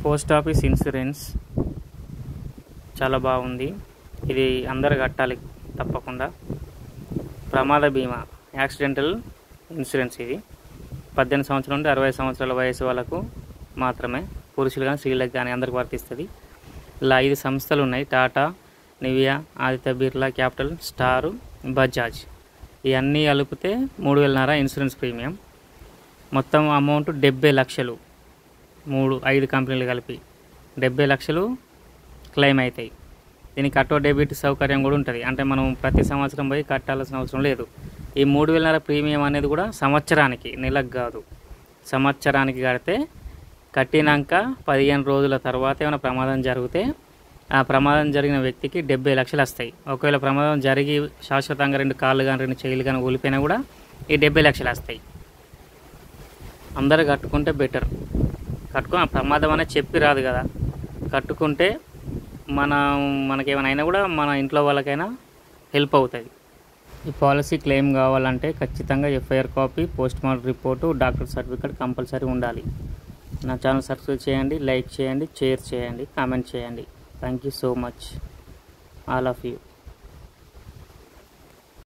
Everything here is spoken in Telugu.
పోస్ట్ ఆఫీస్ ఇన్సూరెన్స్ చాలా బాగుంది. ఇది అందరు కట్టాలి తప్పకుండా. ప్రమాద బీమా యాక్సిడెంటల్ ఇన్సూరెన్స్. ఇది 18 సంవత్సరాల నుండి 60 సంవత్సరాల వయసు వాళ్ళకు మాత్రమే, పురుషులు కానీ స్త్రీలకు కానీ అందరికి వర్తిస్తుంది. ఇలా 5 సంస్థలు ఉన్నాయి: Tata, Nivea, Aditya Birla capital, star, Bajaj. ఇవన్నీ కలిపితే 3,500 ఇన్సూరెన్స్ ప్రీమియం. మొత్తం అమౌంట్ 70 లక్షలు. 5 కంపెనీలు కలిపి 70 లక్షలు క్లెయిమ్ అవుతాయి. దీనికి ఆటో డెబిట్ సౌకర్యం కూడా ఉంటుంది. అంటే మనం ప్రతి సంవత్సరం పోయి కట్టాల్సిన అవసరం లేదు. ఈ 3,500 ప్రీమియం అనేది కూడా సంవత్సరానికి, నెలకు కాదు, సంవత్సరానికి కడితే కట్టినాక 15 రోజుల తర్వాత ఏమైనా ప్రమాదం జరిగితే ఆ ప్రమాదం జరిగిన వ్యక్తికి 70 లక్షలు వస్తాయి. ఒకవేళ ప్రమాదం జరిగి శాశ్వతంగా 2 కాళ్ళు కానీ 2 చేతులు కానీ ఊలిపోయినా కూడా ఈ 70 లక్షలు వస్తాయి. అందరూ కట్టుకుంటే బెటర్. కట్టుకుని ప్రమాదం అనేది చెప్పి రాదు కదా, కట్టుకుంటే మనకేమైనా అయినా కూడా మన ఇంట్లో వాళ్ళకైనా హెల్ప్ అవుతుంది. ఈ పాలసీ క్లెయిమ్ కావాలంటే ఖచ్చితంగా FIR copy, post mortem report, doctor certificate compulsory ఉండాలి. నా ఛానల్ సబ్స్క్రైబ్ చేయండి, లైక్ చేయండి, షేర్ చేయండి, కామెంట్ చేయండి. Thank you so much all of you.